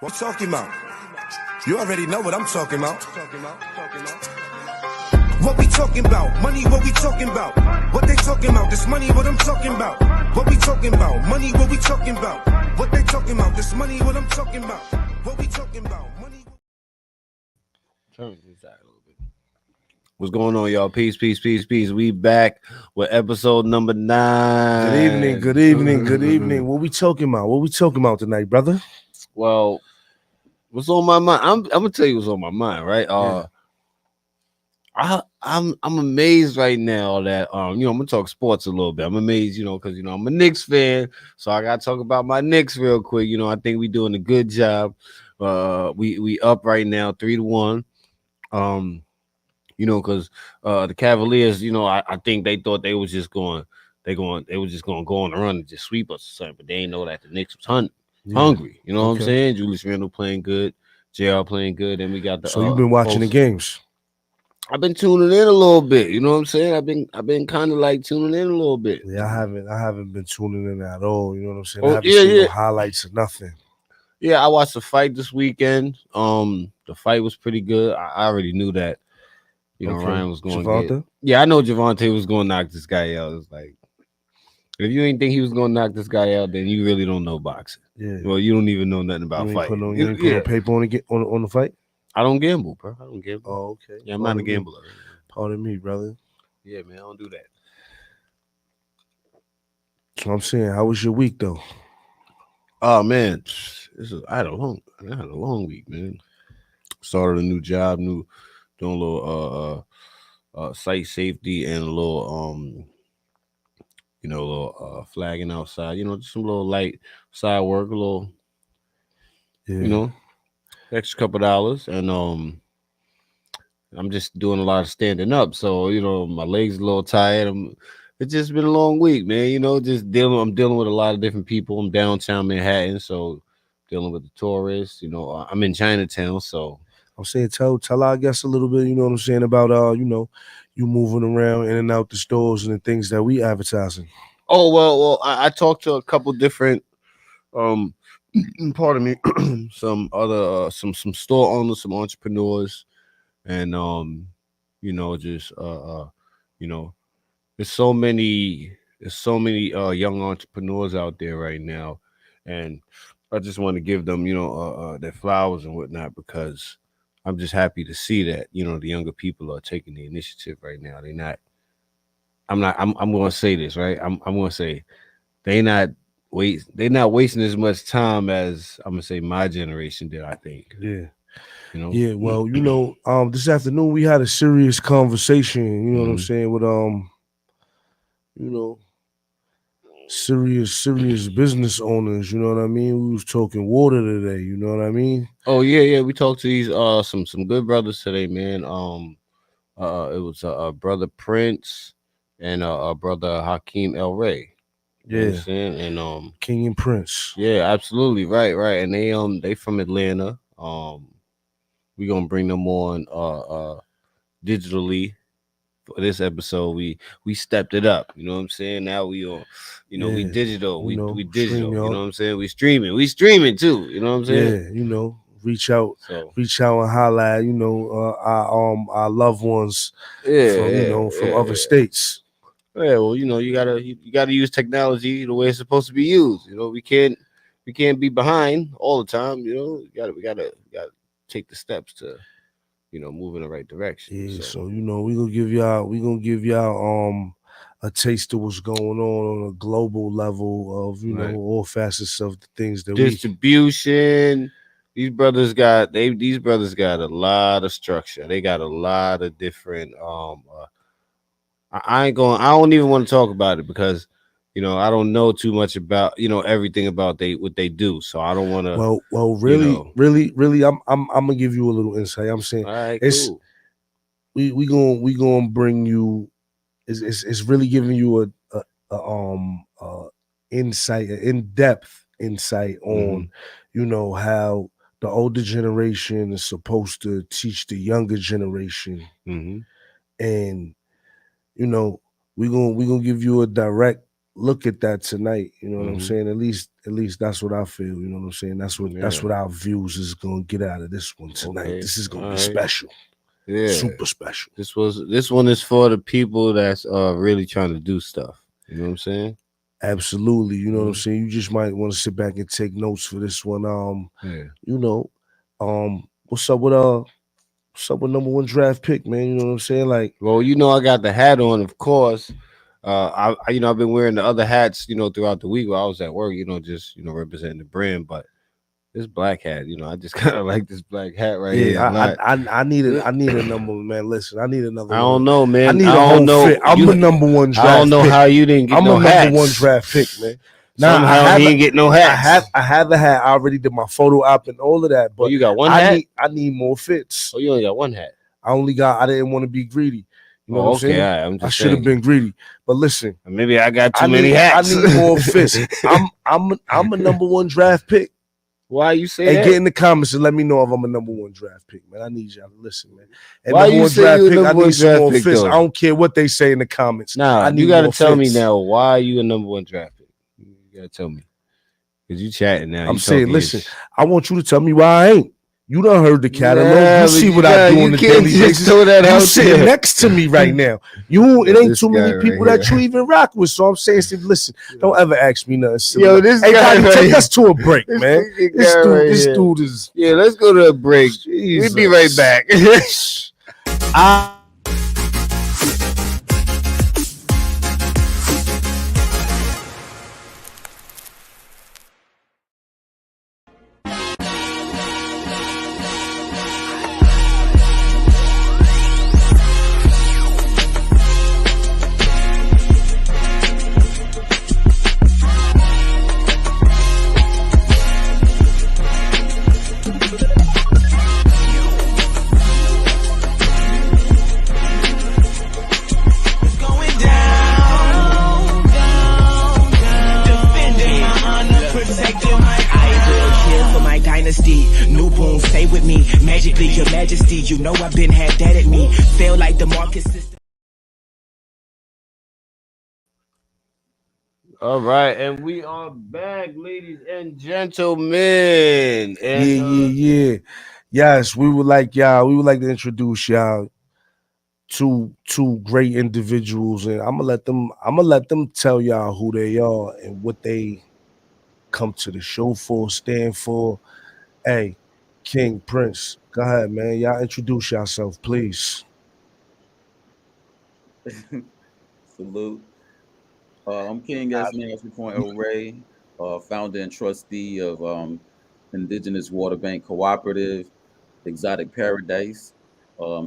What you talking about? You already know what I'm talking about. What we talking about? Money, what we talking about? What they talking about? This money, what I'm talking about? What we talking about? Money, what we talking about? What they talking about? This money, what I'm talking about? What we talking about? Money. Turn this out a little bit. What's going on, y'all? Peace, peace, peace, peace. We back with episode number 9. Good evening, good evening, good evening. What we talking about? What we talking about tonight, brother? Well, what's on my mind? I'm gonna tell you what's on my mind, right? I'm amazed right now that I'm gonna talk sports a little bit. I'm amazed, because I'm a Knicks fan, so I gotta talk about my Knicks real quick. I think we're doing a good job. We up right now 3-1. Because the Cavaliers, I think they thought they was just going go on a run and just sweep us or something, but they didn't know that the Knicks was hungry. You know what I'm saying? Julius Randle playing good, JR playing good, and we got the. So you've been watching the games? I've been tuning in a little bit. You know what I'm saying? I've been kind of like tuning in a little bit. Yeah, I haven't been tuning in at all. You know what I'm saying? I haven't seen no highlights or nothing. Yeah, I watched the fight this weekend. The fight was pretty good. I already knew that. Ryan was going to get. Yeah, I know Javante was going to knock this guy out. It's like, if you ain't think he was going to knock this guy out, then you really don't know boxing. Yeah. Well, you don't even know nothing about fighting. You ain't put no paper on the fight? I don't gamble, bro. I don't gamble. Oh, okay. Yeah, I'm not a gambler. Pardon me, brother. Yeah, man, I don't do that. So I'm saying, how was your week, though? Oh, man. I had a long week, man. Started a new job, doing a little site safety and a little flagging outside, just some little light side work, a little extra couple dollars, and I'm just doing a lot of standing up, so my legs a little tired. It's just been a long week, man. I'm dealing with a lot of different people. I'm downtown Manhattan, so dealing with the tourists. I'm in Chinatown, so I'm saying tell our guests a little bit, you know what I'm saying, about you moving around in and out the stores and the things that we advertising. Oh, well, I talked to a couple different pardon me, some other some store owners, some entrepreneurs, and there's so many young entrepreneurs out there right now, and I just want to give them their flowers and whatnot, because I'm just happy to see that the younger people are taking the initiative right now. I'm going to say this, right? I'm going to say they're not wasting as much time as I'm going to say my generation did, I think. Yeah. Yeah, well, this afternoon we had a serious conversation, you know what I'm saying, with serious business owners, you know what I mean? We was talking water today, you know what I mean? Oh yeah, we talked to these some good brothers today, man. It was brother Prince and brother Hakeem El-Rey. Yeah, and King and Prince. Yeah, absolutely, right, and they from Atlanta. We gonna bring them on digitally for this episode. We stepped it up, you know what I'm saying? Now we on, we digital, we digital, you know what I'm saying? We streaming too, you know what I'm saying? Yeah, reach out and highlight, our loved ones from other states. Yeah, well, you gotta use technology the way it's supposed to be used. We can't be behind all the time. We gotta take the steps to move in the right direction. Yeah, so we gonna give y'all a taste of what's going on a global level of all facets of the things that distribution. These brothers got a lot of structure. They got a lot of different I don't even want to talk about it, because I don't know too much about everything about what they do, so I don't want to. Well, really, I'm gonna give you a little insight. I'm saying, all right, it's cool. we gonna bring you. It's really giving you a insight, an in-depth insight on how the older generation is supposed to teach the younger generation, and we're gonna give you a direct look at that tonight. You know what I'm Hmm. saying? At least that's what I feel. You know what I'm saying? That's Yeah. what our views is gonna get out of this one tonight. Okay. This is gonna All be right. special, Yeah. super special. This one is for the people that's really trying to do stuff. You know what I'm saying? Absolutely. You know what I'm Hmm. saying? You just might want to sit back and take notes for this one. Yeah. You know, what's up with number one draft pick, man? You know what I'm saying? Like, Well, I got the hat on, of course. I've been wearing the other hats, throughout the week while I was at work, just representing the brand. But this black hat, I just kind of like this black hat right here a yeah, lot. I need a number one, man. Listen, I need another I one. don't know, I man. need I a don't whole know fit. I'm a number one I don't draft know pick. how you didn't get I'm no a number one hats. draft pick, man. Now Somehow he ain't get no hats. I have the hat. I already did my photo op and all of that, Oh, but you got one hat? I need more fits. Oh, you only got one hat. I didn't want to be greedy. You know what Oh, I'm okay. saying? All right. I'm I just should have saying. been greedy. But listen, Maybe I got too many I hats. need more fits. I'm a number one draft pick. Why you say Hey, that? get in the comments and let me know if I'm a number one draft pick, man. I need y'all to listen, man. And Why number you one say draft you a pick, I number one need some draft more pick fits. I though? don't care what they say in the comments. Nah, I you need gotta more tell me fits. now why you a number one draft pick. You gotta tell me. Cause you chatting now. I'm You saying, talking your listen, I want you to tell me why I ain't. You done heard the catalog. Nah, You but see what I do on you a can't daily just basis. throw that You out sitting there. next to me right now. It ain't This too guy many right people that you here. even rock with. So I'm saying, Steve, listen, don't ever ask me nothing silly. Yo, this Hey, guy Gotti, right take here. us to a break, This man. fucking guy right This here. dude is Yeah, let's go to a break. We'll be right Jesus. back. I Going down, down, down. Defending my honor, protecting my I will kill for my dynasty. Newborn, stay with me. Magically, your majesty. You know I've been had that at me. Feel like the Marcus system. All right, and we are back, ladies and gentlemen. Yeah, And yeah. Yes, we would like to introduce y'all two great individuals, and I'm gonna let them tell y'all who they are and what they come to the show for, stand for. Hey, King Prince, go ahead, man. Y'all introduce yourself, please. Salute. I'm King S. Nancy Point El-Rey, founder and trustee of Indigenous Water Bank Cooperative, Exotic Paradise,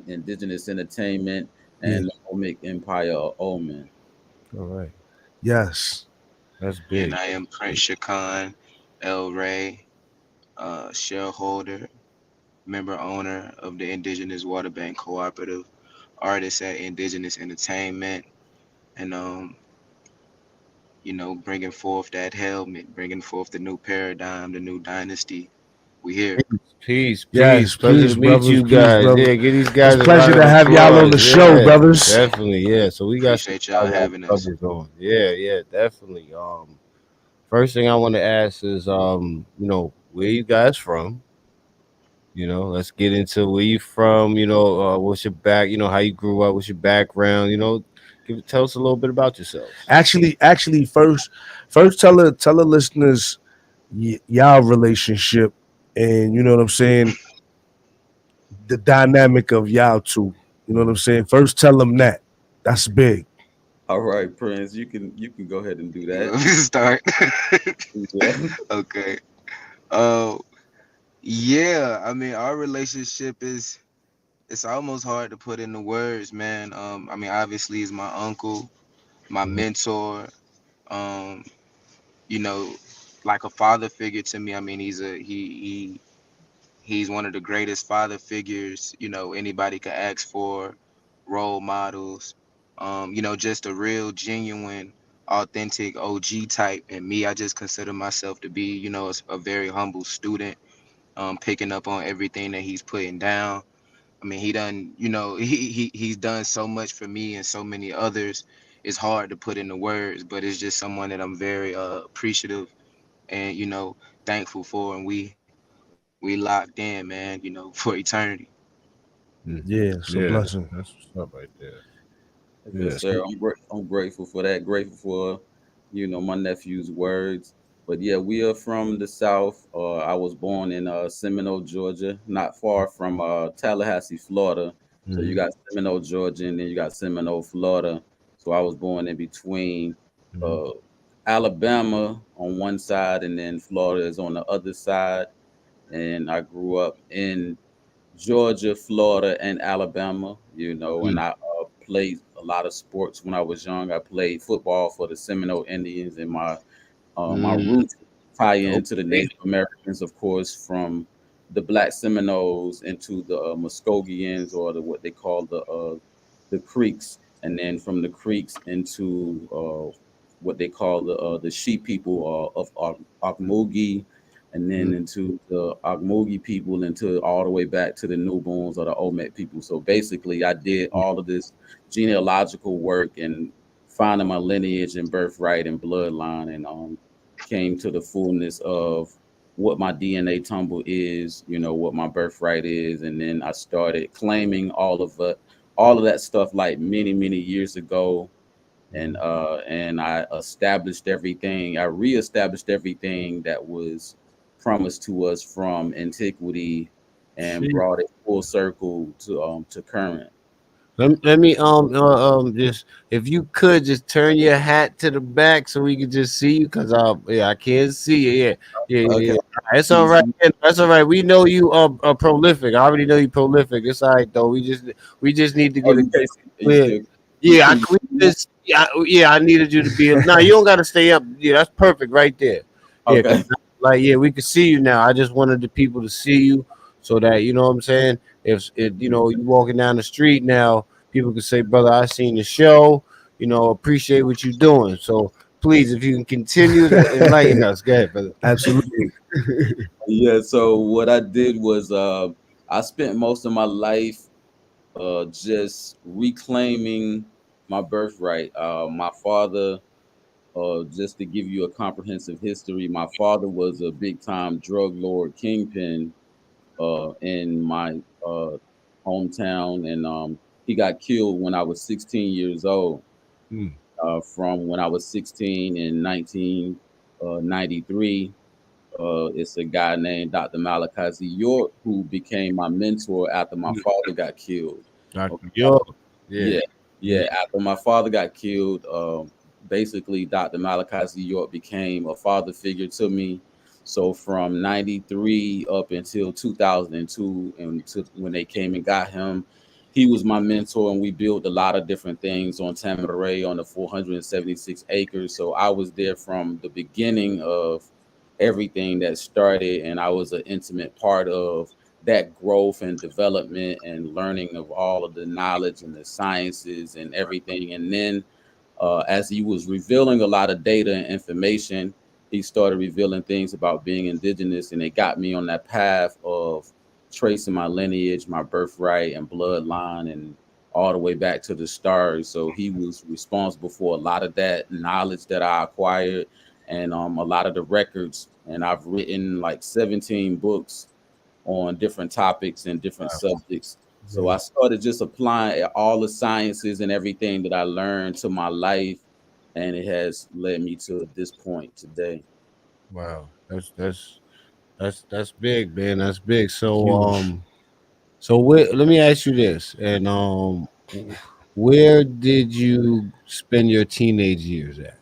Indigenous Entertainment, Yeah, and the Omic Empire of Omen. all right. Yes. that's And big. I am Prince Chikan, El-Rey, shareholder, member owner of the Indigenous Water Bank Cooperative, artist at Indigenous Entertainment, and bringing forth that helmet, bringing forth the new paradigm, the new dynasty. We here. Peace. Yes, Pleasure peace, to meet brothers, you peace, guys. brothers. Yeah, give these It's guys a a pleasure round to of have y'all on applause. the show, Yeah, brothers. definitely. Yeah, so we got some Appreciate y'all having us. brothers on. Yeah, definitely. First thing I want to ask is, where you guys from? Let's get into where you from. What's your back? How you grew up. What's your background? Tell us a little bit about yourselves. Actually, first tell the listeners y'all relationship, and you know what I'm saying, the dynamic of y'all two. You know what I'm saying. First, tell them that. That's big. All right, Prince, you can go ahead and do You that. want me to start? Yeah. Okay. Uh, yeah. I mean, our relationship is it's almost hard to put into words, man. I mean, obviously, he's my uncle, my Mhm. mentor. Um, you know, like a father figure to me. I mean, he's one of the greatest father figures, anybody could ask for, role models, just a real genuine authentic OG type. And me, I just consider myself to be, a very humble student, picking up on everything that he's putting down. I mean, he done, he's done so much for me and so many others, it's hard to put into words, but it's just someone that I'm very appreciative and thankful for, and we locked in, man, for eternity. Yeah, it's a Yeah, blessing. that's what's up right there. Yes, Yeah. sir. So, I'm grateful for that. Grateful for, my nephew's words. But yeah, we are from the South. I was born in Seminole, Georgia, not far from Tallahassee, Florida. So you mhm, got Seminole, Georgia, and then you got Seminole, Florida. So I was born in between mhm, uh, Alabama on one side, and then Florida is on the other side. And I grew up in Georgia, Florida, and Alabama, and mm, I played a lot of sports when I was young. I played football for the Seminole Indians, and my mm, roots tie into the okay. Native Americans, of course, from the Black Seminoles into the Muskogeans, or what they call the Creeks, and then from the Creeks into what they call the Sheep people of Okmulgee, and then Mm, into the Okmulgee people, into all the way back to the Newborns or the Olmec people. So basically, I did mm, all of this genealogical work and finding my lineage and birthright and bloodline, and came to the fullness of what my DNA tumble is, what my birthright is, and then I started claiming all of that stuff like many many years ago, and mm. I established everything. I reestablished everything that was promised to us from antiquity, and See, brought it full circle to current. let me just, if you could just turn your hat to the back so we can just see you, cause yeah, I can't see you. Yeah, Okay, yeah. It's all right. see, Yeah, that's all right. We know you are prolific. I already know you prolific. It's all right though. We just need to oh, get a you can't see, you clear. still, Yeah, can you we see me? just yeah. I needed you to be. No, you don't got to stay up. Yeah, that's perfect right there. Yeah, cause Okay. like yeah, we can see you now. I just wanted the people to see you so that you know what I'm saying. If you walking down the street now, people can say, "Brother, I seen the show. Appreciate what you're doing." So please, if you can continue to enlighten us, go ahead, brother. Absolutely. Yeah, so what I did was I spent most of my life just reclaiming my birthright. My father, just to give you a comprehensive history, my father was a big time drug lord kingpin in my hometown, and he got killed when I was 16 years old. Mm, From when I was 16 in 1993. It's a guy named Dr. Malachi York who became my mentor after my mm. father got killed. Dr. Okay. York. Yeah. Yeah, yeah. After my father got killed, basically Dr. Malachi York became a father figure to me. So from '93 up until 2002, and to when they came and got him, he was my mentor, and we built a lot of different things on Tamaray on the 476 acres. So I was there from the beginning of everything that started, and I was an intimate part of that growth and development and learning of all of the knowledge and the sciences and everything. And then as he was revealing a lot of data and information, he started revealing things about being indigenous, and it got me on that path of tracing my lineage, my birthright and bloodline, and all the way back to the stars. So he was responsible for a lot of that knowledge that I acquired, and a lot of the records. And I've written like 17 books on different topics and different subjects. So Yeah. I started just applying all the sciences and everything that I learned to my life, and it has led me to this point today. Wow. That's big, man. That's big. So Huge. let me ask you this. And where did you spend your teenage years at?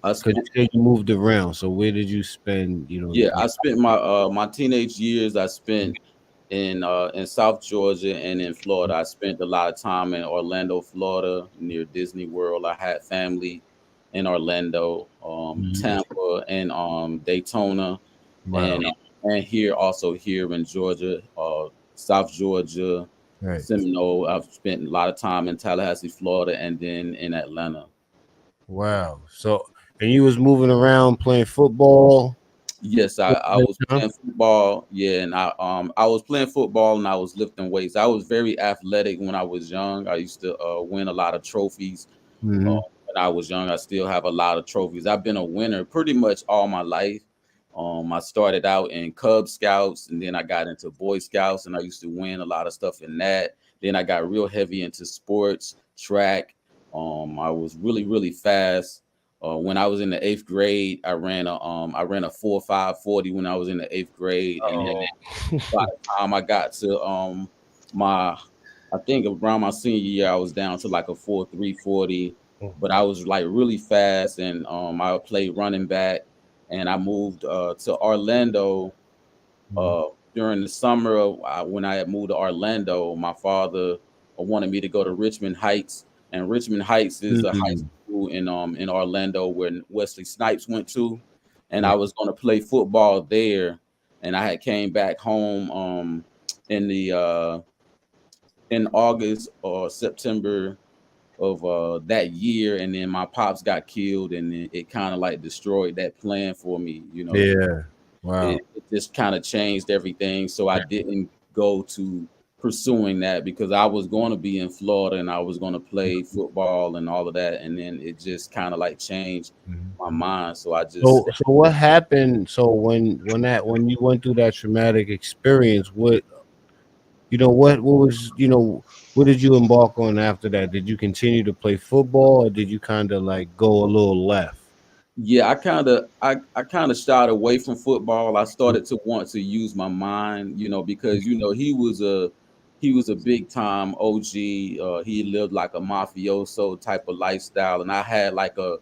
I Because spent you said you moved around. So where did you spend, Yeah, I spent my teenage years. I spent in South Georgia and in Florida. I spent a lot of time in Orlando, Florida, near Disney World. I had family in Orlando, Mhm. Tampa, and Daytona, Wow. and here also here in Georgia, South Georgia, Right. Seminole. I've spent a lot of time in Tallahassee, Florida, and then in Atlanta. Wow. So and you was moving around playing football. Yes, I was Huh? playing football. Yeah, and I was playing football and I was lifting weights. I was very athletic when I was young. I used to win a lot of trophies Mm-hmm. When I was young, I still have a lot of trophies. I've been a winner pretty much all my life. I started out in Cub Scouts, and then I got into Boy Scouts, and I used to win a lot of stuff in that. Then I got real heavy into sports, track. I was really fast. When I was in the eighth grade, I ran a 4.5 40 when I was in the eighth grade, and then Oh, by the time I got to my I think around my senior year I was down to like a 4.3 40, but I was like really fast, and I played running back, and I moved to Orlando uh during the summer when I had moved to Orlando. My father wanted me to go to Richmond Heights, and Richmond Heights is a high Mm-hmm. school in Orlando where Wesley Snipes went to, and I was going to play football there. And I had came back home in the in August or September of that year, and then my pops got killed, and it kind of like destroyed that plan for me. Yeah. Wow. It just kind of changed everything. So I didn't go to pursuing that because I was going to be in Florida and I was going to play football and all of that. And then it just kind of like changed my mind. So I just, So what happened? So when you went through that traumatic experience, what was what did you embark on after that? Did you continue to play football, or did you kind of like go a little left? yeah, I kind of shied away from football. I started to want to use my mind, because he was a big time OG. He lived like a mafioso type of lifestyle, and I had like a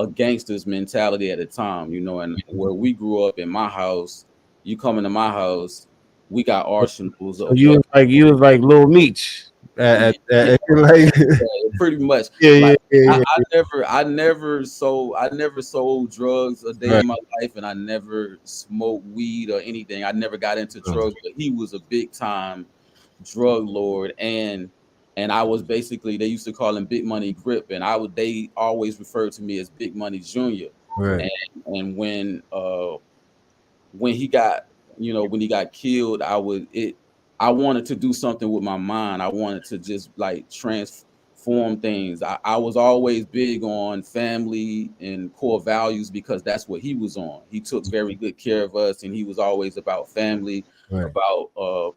gangster's mentality at the time, and where we grew up in my house, you come into my house, we got arsenals So of weapons. you was like Little Meech Yeah, yeah, like yeah, pretty much. yeah, Like yeah, yeah, I never sold drugs a day right. in my life, and I never smoked weed or anything. I never got into Uh, drugs, but he was a big time drug lord, and I was basically, they used to call him Big Money Grip, and they always referred to me as Big Money Junior. right, And when he got when he got killed, I wanted to do something with my mind. I wanted to just like transform things. I was always big on family and core values because that's what he was on. He took very good care of us, and he was always about family, right, about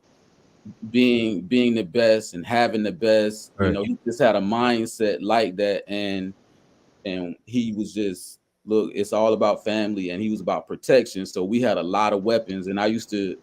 being the best and having the best. right. He just had a mindset like that, and he was just, look, it's all about family, and he was about protection. So we had a lot of weapons, and I used to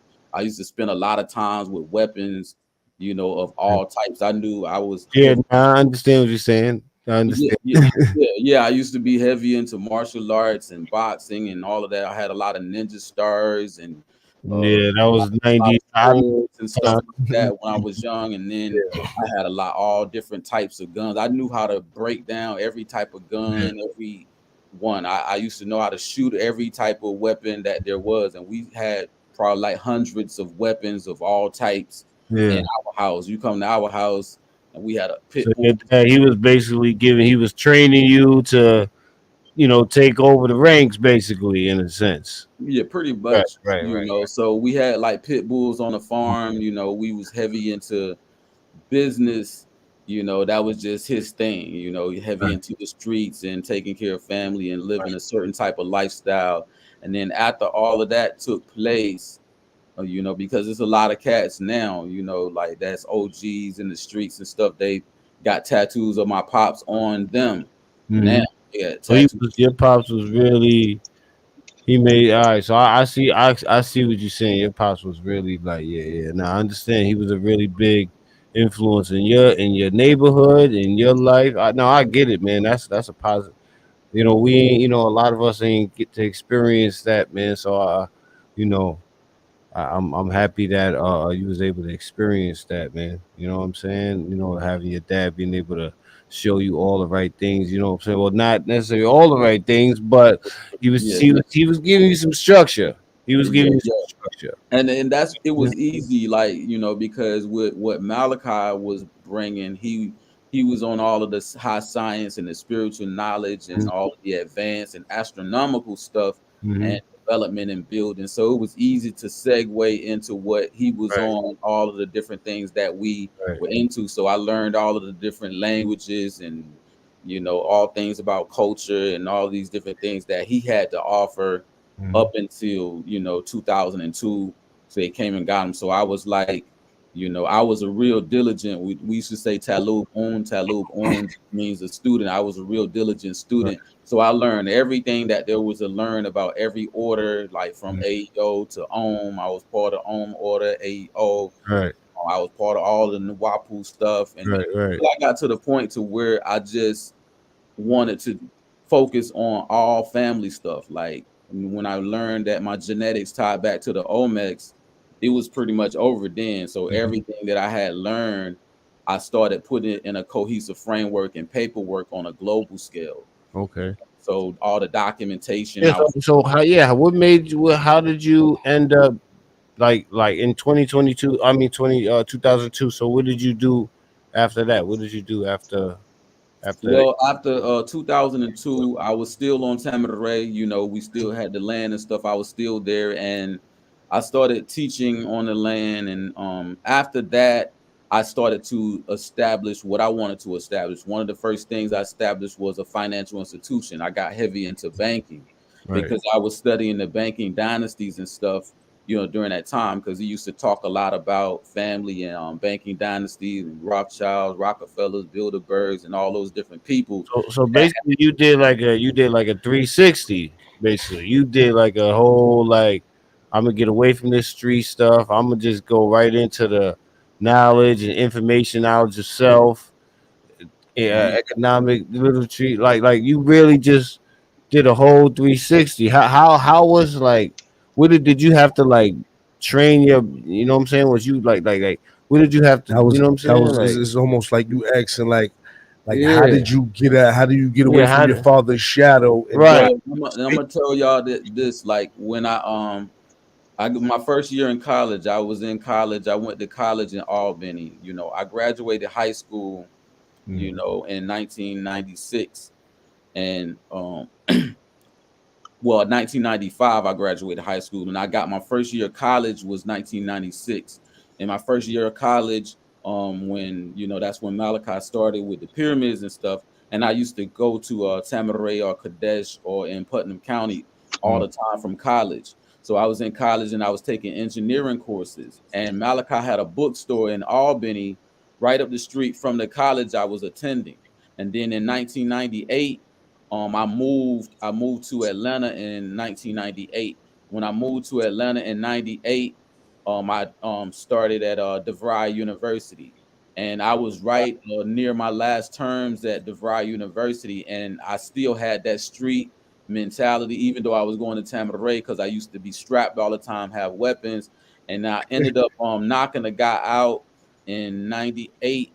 spend a lot of times with weapons, of all types. I knew I was Yeah, heavy. nah, I understand what you're saying. I Yeah, understand. yeah, yeah. I used to be heavy into martial arts and boxing and all of that. I had a lot of ninja stars and Yeah, that was a lot 90. of swords and stuff Uh, like that when I was young. And then I had all different types of guns. I knew how to break down every type of yeah, gun, every one. I used to know how to shoot every type of weapon that there was. And we had probably like hundreds of weapons of all types in yeah. our house. You come to our house and we had a So pit your bull. dad, he was basically he was training you to, take over the ranks, basically, in a sense. Yeah, pretty Right, much, right, right. So we had like pit bulls on the farm, we was heavy into business, that was just his thing, heavy Right. into the streets and taking care of family and living a certain type of lifestyle. And then after all of that took place, because there's a lot of cats now, like that's OGs in the streets and stuff. They got tattoos of my pops on them now. Mm-hmm. Yeah, So tattoos. your pops was really. He made all right. So I see what you're saying. Your pops was really like, yeah, yeah. Now I understand he was a really big influence in your neighborhood, in your life. No, I get it, man. That's a positive. We ain't, a lot of us ain't get to experience that, man. So you know, I'm happy that you was able to experience that, man. You know what I'm saying? Having your dad being able to show you all the right things. You know what I'm saying? Well, not necessarily all the right things, but Yeah, he was giving you some structure. He was yeah, giving you some yeah. structure. And that's it Yeah. was easy, like, because with what Malachi was bringing, he was on all of the high science and the spiritual knowledge and all of the advanced and astronomical stuff Mm-hmm. and development and building. So it was easy to segue into what he was Right, on, all of the different things that we right. were into. So I learned all of the different languages and all things about culture and all these different things that he had to offer up until 2002. So they came and got him. So I was like, I was a real diligent. We used to say talub on. Talub on means a student. I was a real diligent student. So I learned everything that there was to learn about every order, like from AEO to OM. I was part of OM order, AEO. Right. I was part of all the Nwapu stuff, and Right. I got to the point to where I just wanted to focus on all family stuff. Like when I learned that my genetics tied back to the Olmecs, it was pretty much over then. So everything that I had learned, I started putting it in a cohesive framework and paperwork on a global scale. Okay. So all the documentation, Yeah. So how? Yeah. What made you? How did you end up like in 2022? I mean 2002. So what did you do after that? What did you do after? well, after 2002, I was still on Tamaray. We still had the land and stuff. I was still there, and I started teaching on the land. And after that, I started to establish what I wanted to establish. One of the first things I established was a financial institution. I got heavy into banking Right. because I was studying the banking dynasties and stuff. During that time, because he used to talk a lot about family and banking dynasties and Rothschilds, Rockefellers, Bilderbergs, and all those different people. So basically, you did like a 360. Basically, you did like a whole like I'm gonna get away from this street stuff. I'm gonna just go right into the knowledge and information, knowledge of self, economic literature. Like you really just did a whole 360. How was like? What did you have to like train your? You know what I'm saying? Was you like what did you have to? That You was know what I'm that saying? was Like it's almost like you asking like how yeah, did you get out? How do you get away yeah. from How? your father's shadow? And Right. Well, I'm gonna tell y'all that this, like, when my first year in college, I was in college. I went to college in Albany. I graduated high school, in 1996, and well, 1995 I graduated high school, and I got my first year of college was 1996. And my first year of college, when that's when Malachi started with the pyramids and stuff. And I used to go to Tamaray or Kadesh or in Putnam County all the time from college. So I was in college and I was taking engineering courses. And Malachi had a bookstore in Albany, right up the street from the college I was attending. And then in 1998, I moved to Atlanta in 1998. When I moved to Atlanta in 98, I started at DeVry University. And I was right near my last terms at DeVry University, and I still had that street mentality, even though I was going to Tamaray, because I used to be strapped all the time, have weapons. And I ended up knocking a guy out in 98.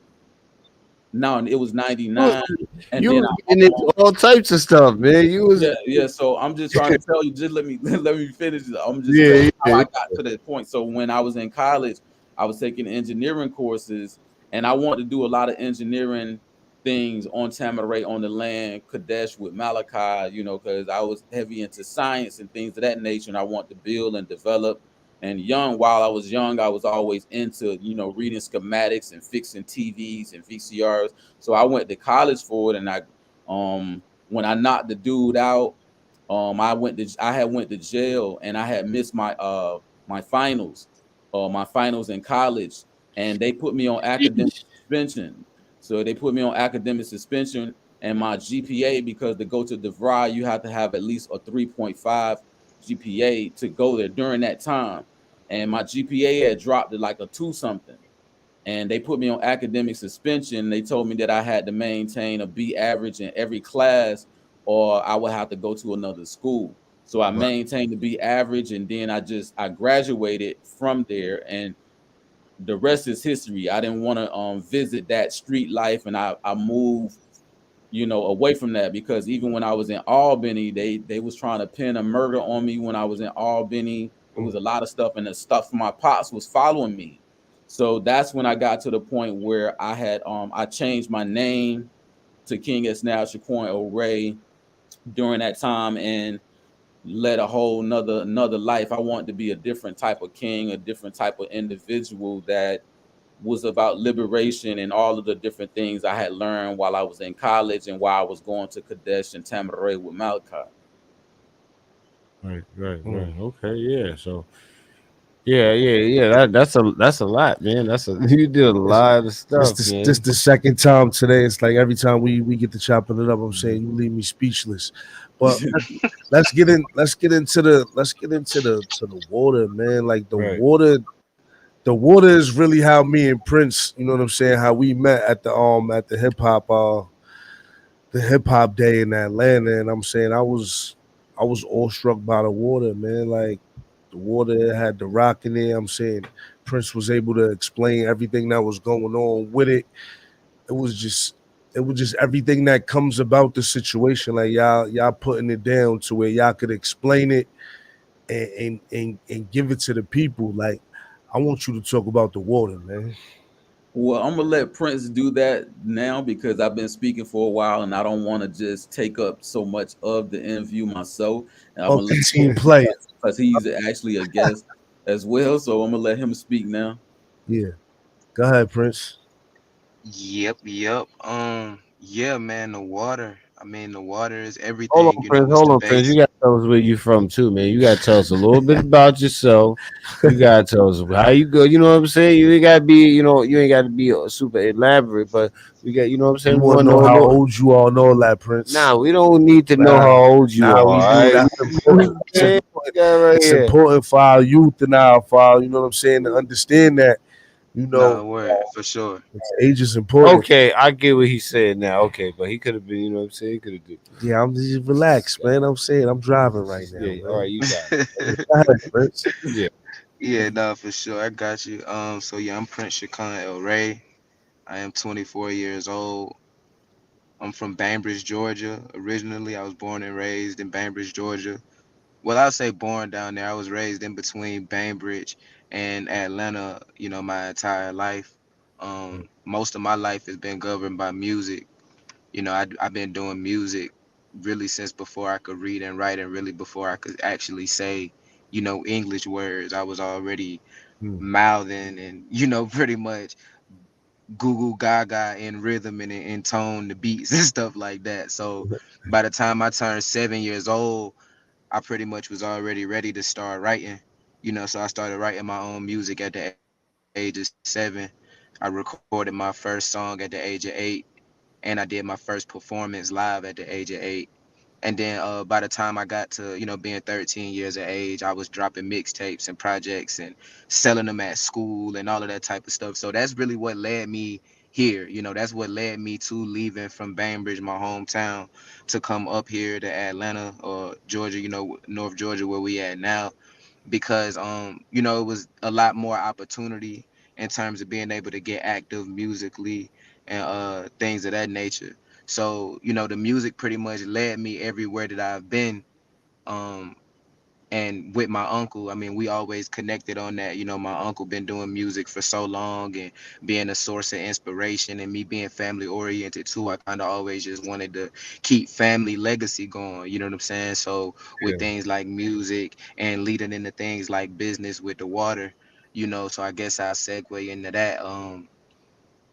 No, it was 99. And You then was getting into all types of stuff, man. You was yeah. So I'm just trying to tell you. Just let me let me finish. I'm just telling yeah, you how yeah. I got to that point. So when I was in college, I was taking engineering courses, and I wanted to do a lot of engineering things on Tamaray on the land, Kadesh with Malachi. Because I was heavy into science and things of that nature, and I want to build and develop. And while I was young, I was always into reading schematics and fixing TVs and VCRs. So I went to college for it, and when I knocked the dude out, I had went to jail, and I had missed my finals in college, and they put me on academic suspension. So they put me on academic suspension, and my GPA, because to go to DeVry, you have to have at least a 3.5 GPA to go there during that time. And my GPA had dropped to like a two something, and they put me on academic suspension. They told me that I had to maintain a B average in every class, or I would have to go to another school. So I maintained the B average, and then I graduated from there, and the rest is history. I didn't want to visit that street life, and I moved away from that, because even when I was in Albany, they was trying to pin a murder on me when I was in Albany. It was a lot of stuff, and the stuff from my pops was following me. So that's when I got to the point where I changed my name to King S. Now Shaquan El-Rey during that time, and led a whole another life. I wanted to be a different type of king, a different type of individual that was about liberation and all of the different things I had learned while I was in college and while I was going to Kadesh and Tamaray with Malachi. Right, right, right. Mm. Okay, yeah. So yeah, yeah, yeah. That's a lot, man. That's a you did a It's, lot of stuff, this man. the second time today. It's like every time we get to chopping it up, I'm saying you leave me speechless. But let's get into the to the water, man. Like Right. the water is really how me and Prince, you know what I'm saying, how we met at the hip hop day in Atlanta. And I'm saying I was awestruck by the water, man. Like the water had the rock in there. I'm saying Prince was able to explain everything that was going on with it. It was just it was just everything that comes about the situation. Like y'all putting it down to where y'all could explain it and give it to the people. Like I want you to talk about the water, man. Well, I'm gonna let Prince do that now because I've been speaking for a while and I don't want to just take up so much of the interview myself. And I'm gonna Okay, let team player. because he's actually a guest as well. So I'm gonna let him speak now. Yeah. Go ahead, Prince. Yep. Yeah, man, the water. I mean, the water is Hold everything. on, You know, Prince. what's Hold the on, Prince. You base? gotta tell us where you from too, man. You gotta tell us a little bit about yourself. You gotta tell us how you go. You know what I'm saying? You ain't gotta be, you ain't gotta be super elaborate, but we got, you know what I'm We saying? We want to want to know know, how old you are and all that, Prince. nah, we don't need to know Nah, how old you nah, we are. All do. right, That's important. It's okay, important. got right It's here. important for our youth and you know what I'm saying, to understand that, you know, Nah, word for sure. age is important. Okay, I get what he said now. Okay, but he could have been, you know what I'm saying? He could have did. Yeah, I'm just relaxed, man. I'm saying I'm driving right now, Yeah, all right, man. you got Go ahead, Prince. it. Yeah. Yeah, nah, for sure. I got you. So yeah, I'm Prince Chikan El-Rey. I am 24 years old. I'm from Bainbridge, Georgia. Originally, I was born and raised in Bainbridge, Georgia. Well, I'll say born down there. I was raised in between Bainbridge and Atlanta, my entire life. Most of my life has been governed by music. I've been doing music really since before I could read and write, and really before I could actually say, English words. I was already Hmm. mouthing and, pretty much Google Gaga in rhythm and in tone, the beats and stuff like that. So by the time I turned 7 years old, I pretty much was already ready to start writing. So I started writing my own music at the age of 7. I recorded my first song at the age of 8, and I did my first performance live at the age of 8. And then by the time I got to being 13 years of age, I was dropping mixtapes and projects and selling them at school and all of that type of stuff. So that's really what led me here. That's what led me to leaving from Bainbridge, my hometown, to come up here to Atlanta or Georgia, North Georgia, where we at now, because it was a lot more opportunity in terms of being able to get active musically and things of that nature. So the music pretty much led me everywhere that I've been. um and with my uncle, I mean, we always connected on that. My uncle been doing music for so long and being a source of inspiration, and me being family oriented too. I kind of always just wanted to keep family legacy going. You know what I'm saying? So with Yeah. things like music and leading into things like business with the water, so I guess I'll segue into that.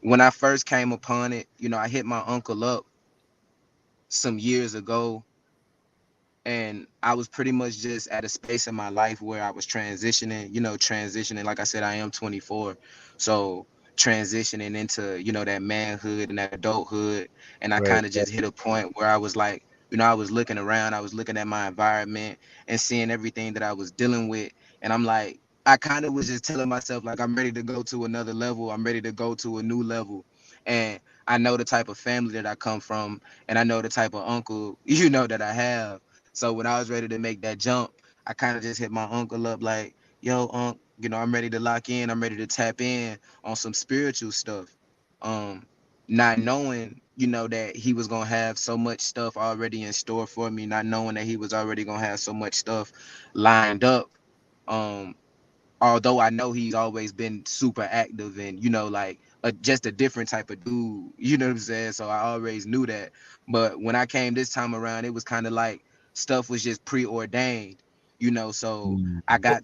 When I first came upon it, I hit my uncle up some years ago, and I was pretty much just at a space in my life where I was transitioning. Like I said, I am 24, so transitioning into that manhood and that adulthood, and I Right. kind of just hit a point where I was like, I was looking around, I was looking at my environment and seeing everything that I was dealing with, and I'm like, I kind of was just telling myself like I'm ready to go to another level, I'm ready to go to a new level, and I know the type of family that I come from, and I know the type of uncle that I have. So when I was ready to make that jump, I kind of just hit my uncle up like, yo, unc, I'm ready to lock in. I'm ready to tap in on some spiritual stuff. Um, Not knowing, that he was gonna have so much stuff already in store for me, not knowing that he was already gonna have so much stuff lined up. Um, Although I know he's always been super active and like just a different type of dude, you know what I'm saying? So I always knew that. But when I came this time around, it was kind of like stuff was just preordained. So Mm. I got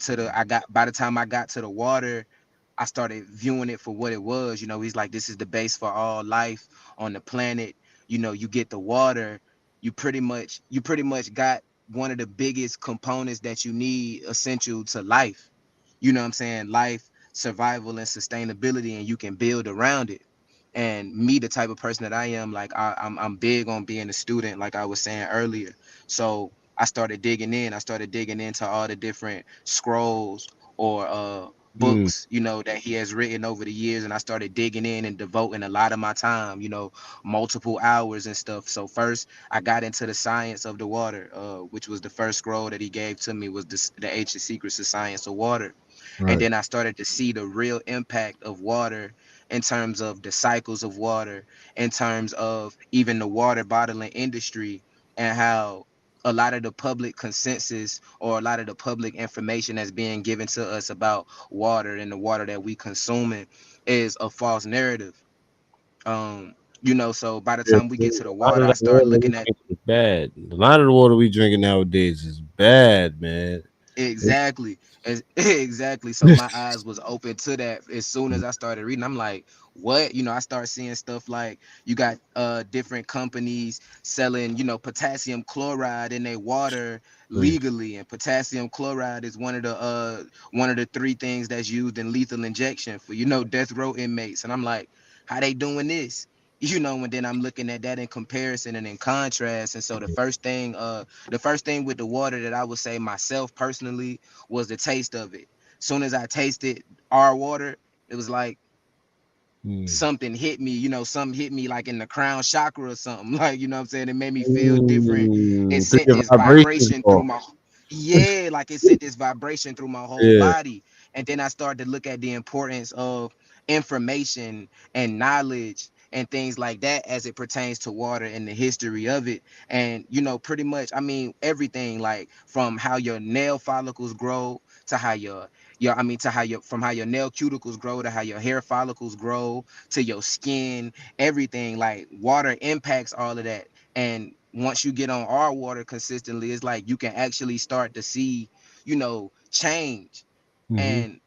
by the time I got to the water, I started viewing it for what it was. You know, he's like, this is the base for all life on the planet. You know, you get the water, you pretty much got one of the biggest components that you need essential to life. You know what I'm saying? Life, survival, and sustainability, and you can build around it. And me, the type of person that I am, like I'm big on being a student, like I was saying earlier. So I started digging in. I started digging into all the different scrolls or Mm, books, you know, that he has written over the years, and I started digging in and devoting a lot of my time, you know, multiple hours and stuff. So first, I got into the science of the water, which was the first scroll that he gave to me was the Ancient Secrets of Science of Water. And right. then I started to see the real impact of water in terms of the cycles of water, in terms of even the water bottling industry, and how a lot of the public consensus or a lot of the public information that's being given to us about water and the water that we consuming is a false narrative. So by the Yeah, time we get to the a lot water, of I that start water we looking at drink is bad. A lot of the water we drinking nowadays is bad, man. It's, exactly. Exactly. So my eyes was open to that as soon as I started reading. I'm like, what? You know, I start seeing stuff like you got different companies selling, you know, potassium chloride in their water mm, legally. And potassium chloride is one of the three things that's used in lethal injection for, you know, death row inmates. And I'm like, how they doing this? You know, and then I'm looking at that in comparison and in contrast. And so the first thing with the water that I would say myself personally was the taste of it. Soon as I tasted our water, it was like mm. something hit me, something hit me like in the crown chakra or something. Like, you know what I'm saying? It made me feel different. It Took sent your this vibrations vibration through off. my yeah, like it sent this vibration through my whole Yeah, body. And then I started to look at the importance of information and knowledge and things like that as it pertains to water and the history of it. And pretty much, I mean, everything like from how your nail follicles grow to how to how your from how your nail cuticles grow to how your hair follicles grow to your skin, everything. Like water impacts all of that. And once you get on our water consistently, it's like you can actually start to see, change. hmm, And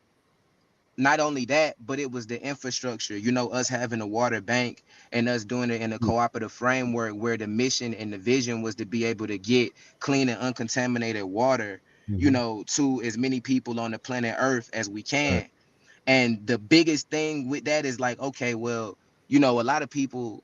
not only that, but it was the infrastructure, us having a water bank and us doing it in a cooperative framework where the mission and the vision was to be able to get clean and uncontaminated water, hmm, to as many people on the planet Earth as we right, can. And the biggest thing with that is like, okay, well, a lot of people,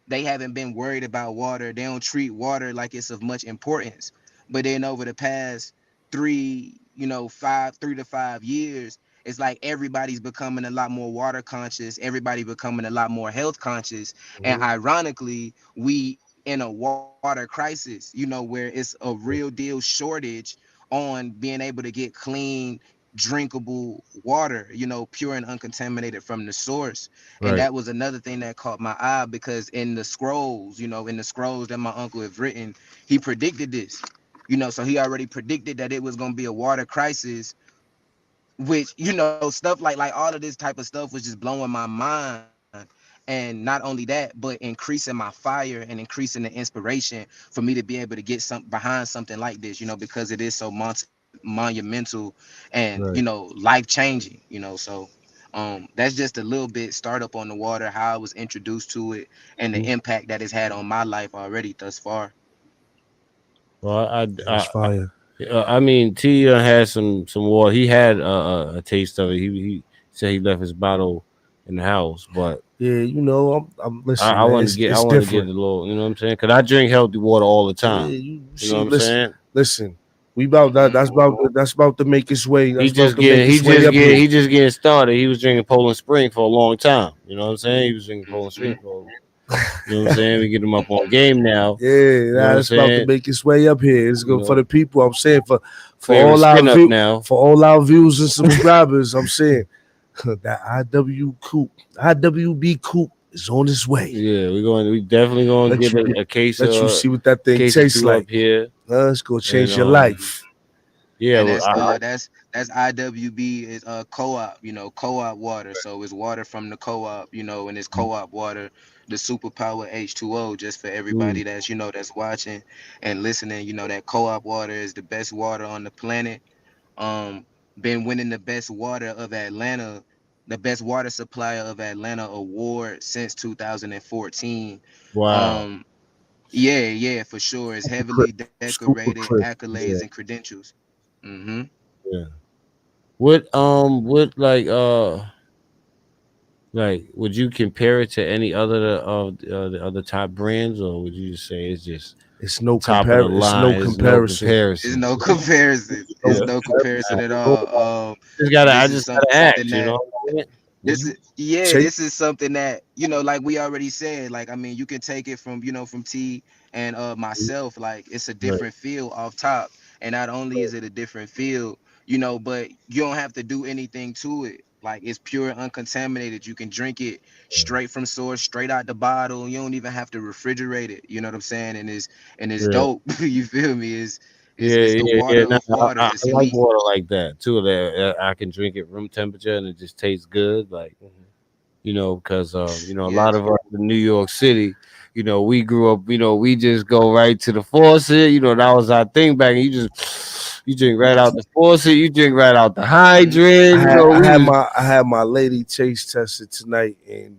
they haven't been worried about water. They don't treat water like it's of much importance. But then over the past 3 to 5 years, it's like everybody's becoming a lot more water conscious. Everybody becoming a lot more health conscious. And Mhm. ironically, we in a water crisis, where it's a real deal shortage on being able to get clean, drinkable water, pure and uncontaminated from the source. And right. that was another thing that caught my eye because in the scrolls that my uncle have written, he predicted this. So he already predicted that it was going to be a water crisis, which, stuff like all of this type of stuff was just blowing my mind. And not only that, but increasing my fire and increasing the inspiration for me to be able to get some behind something like this, because it is so monumental and Right. life changing. So that's just a little bit start up on the water, how I was introduced to it, and the Mhm. impact that it's had on my life already thus far. Well, Yeah, that's fire. I mean, T had some water. He had a taste of it. He said he left his bottle in the house, but Yeah, I'm listen, I man. want to It's get I it's want to get a different. little. You know what I'm saying? Cause I drink healthy water all the Yeah, time. you You know see, what I'm listen, saying? listen. We about that. That's about to make its way. He That's about just to make getting he its way just up get here. he just getting started. He was drinking Poland Spring for a long time. You know what I'm saying? He was drinking Poland Spring Mhm. for. You know what I'm saying? We get him up on game now. Yeah, You know what I'm that's about to saying? make its way up here. It's You good for know, the people. I'm saying for clear his all our skin up view now. for all our views and subscribers. I'm saying that IWB coupe is on its way. Yeah, we definitely gonna Let get you a case let you of see what that thing case or tastes two up like. here, It's gonna and change your life. yeah, And well, that's IWB is co-op, co-op water. So it's water from the co-op, and it's co-op water, the superpower H2O, just for mm, everybody that's that's watching and listening. That co-op water is the best water on the planet. um Been winning the best water of Atlanta the best water supplier of Atlanta award since 2014. Wow. Um, yeah, for sure. It's Super heavily Crip. decorated, Super Crip. accolades and Yeah. credentials. Hmm. Yeah. What like would you compare it to any other of the other top brands, or would you just say it's just top of the It's no line? There's no comparison. There's comparison. no comparison. No It's Yeah. no comparison comparison at at all. all. I This is just gotta ask, something you that know what I'm saying? When this you is yeah, take this is something that, like we already said, like I mean, you can take it from, from T and myself, like it's a Right. different feel off top. And not only is it a different feel, but you don't have to do anything to it. Like it's pure and uncontaminated. You can drink it straight from source, straight out the bottle. You don't even have to refrigerate it. You know what I'm saying? And it's Yeah. dope. You feel me? It's Yeah, the yeah, yeah. water No, of water. I It's like elite. water like that too. That I can drink it room temperature and it just tastes good. Like because a lot Yes. of us in New York City, we grew up, we just go right to the faucet. That was our thing back. And you drink right out the faucet. You drink right out the Mhm. hydrant. We just I had my lady taste tested tonight, and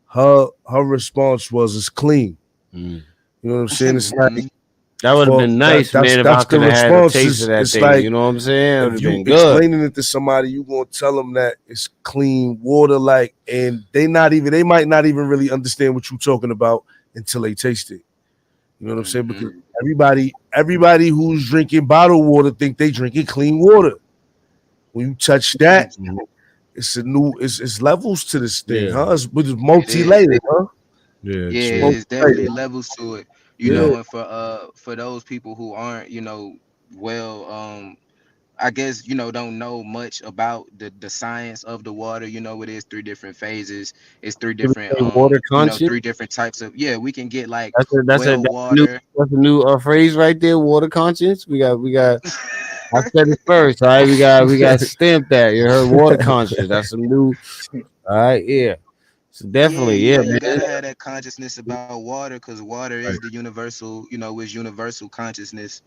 her response was it's clean. Mm. You know what I'm saying? It's like Mhm. That would have for been nice, man. If I that's the could have had a response. taste of that It's thing, like you know what I'm saying? It would if have you been good. explaining it to somebody, you gonna tell them that it's clean water, like, and they might not even really understand what you're talking about until they taste it. You know what I'm saying? Because Mhm. everybody who's drinking bottled water think they drinking clean water. When you touch that, Mhm. it's levels to this thing, Yeah, huh? It's It is. multi-layered, huh? yeah, Yeah, It's true. it's definitely multi-layered. levels to it, Yeah. and for those people who aren't, well, I guess, don't know much about the science of the water. It is three different phases. It's three Should we different say water conscious? three different types of, yeah, we can get like That's well a new water. phrase right there. Water conscience. We got. I said it first. All right, we got stamped that. You heard water conscious. That's some new. All right, yeah. So Yeah, definitely, yeah, yeah, you man. gotta have that consciousness about water, because water is Right. the universal, is universal consciousness.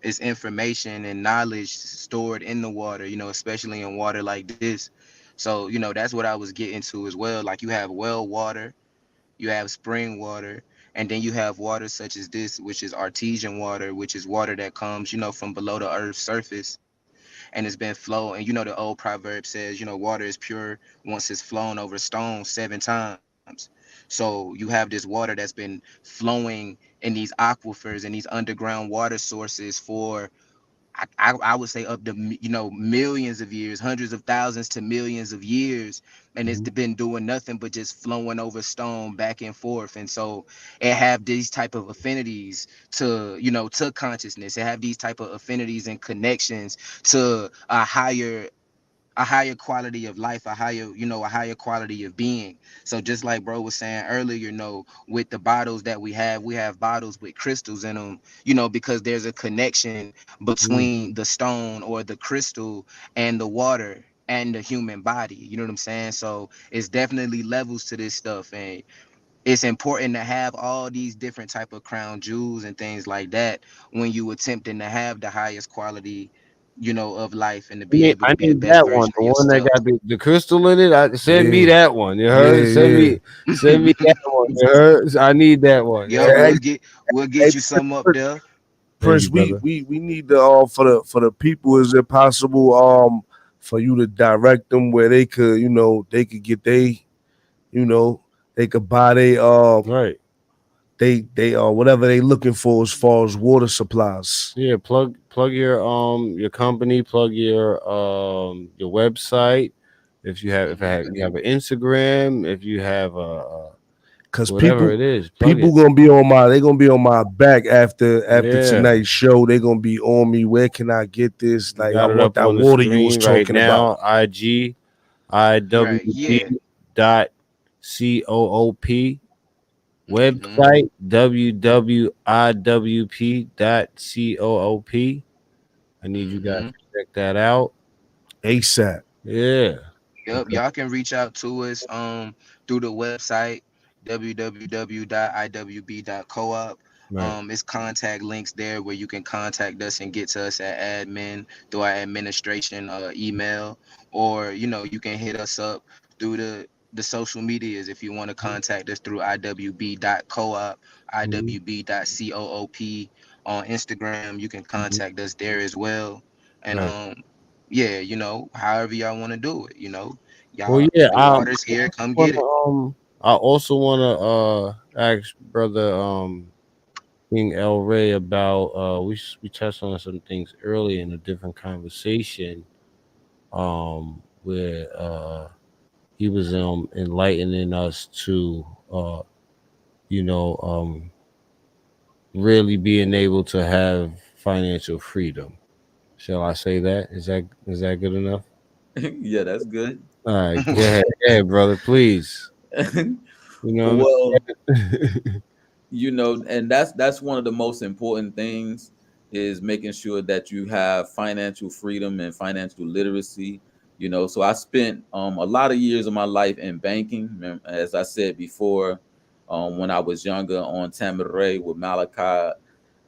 It's information and knowledge stored in the water, especially in water like this. So, that's what I was getting to as well. Like you have well water, you have spring water, and then you have water such as this, which is artesian water, which is water that comes, from below the earth's surface, and it's been flowing. And the old proverb says, water is pure once it's flown over stone 7 times. So you have this water that's been flowing in these aquifers and these underground water sources for, I would say, up to millions of years, hundreds of thousands to millions of years, and it's Mhm. been doing nothing but just flowing over stone back and forth. And so it have these type of affinities to, to consciousness. It have these type of affinities and connections to a higher quality of life, a higher quality of being. So just like bro was saying earlier, with the bottles that we have bottles with crystals in them, because there's a connection Mhm. between the stone or the crystal and the water and the human body. You know what I'm saying? So it's definitely levels to this stuff, and it's important to have all these different type of crown jewels and things like that when you attempting to have the highest quality, of life, and to be able to I be the need best that one. version of The one that yourself. got the crystal in it. Send me Yeah. that one. You Yeah, heard? yeah. Send me that one. You heard? I need that one. You Yo, heard? Hey, we'll get hey, you some up Prince, there. Thank Prince, you, brother. we need to for the people. Is it possible for you to direct them where they could get you know they could buy Right. they whatever they looking for as far as water supplies. Yeah. Plug your company. Plug your website. If Hmm. you have an Instagram. If you have Cause whatever it is, plug people it. gonna be on my they gonna be on my back after Yeah. tonight's show. They gonna be on me. Where can I get this? You Like I got it want up that on the water you was screen right talking about. now. IG Right. Yeah. IWB dot COOP. Hmm. Website www.iwp dot coop. I need you guys Hmm. to check that out. ASAP. Yeah. Yep. Okay. Y'all can reach out to us through the website www.iwb.coop. Right. It's contact links there where you can contact us and get to us at admin through our administration email, or you can hit us up through the social medias if you want to contact us through iwb.coop, Mhm. iwb.coop on Instagram. You can Mhm. contact us there as well. And Right. yeah, however y'all want to do it, Well, y'all, yeah. the water's here, come get it. I also wanna ask brother King El-Rey about we touched on some things earlier in a different conversation where he was enlightening us to you know really being able to have financial freedom. Shall I say that? Is that good enough? Yeah, that's good. All right, go ahead, brother, please. You know what Well, I'm saying? and that's one of the most important things, is making sure that you have financial freedom and financial literacy. So I spent a lot of years of my life in banking. As I said before, when I was younger on Tamaray with Malachi,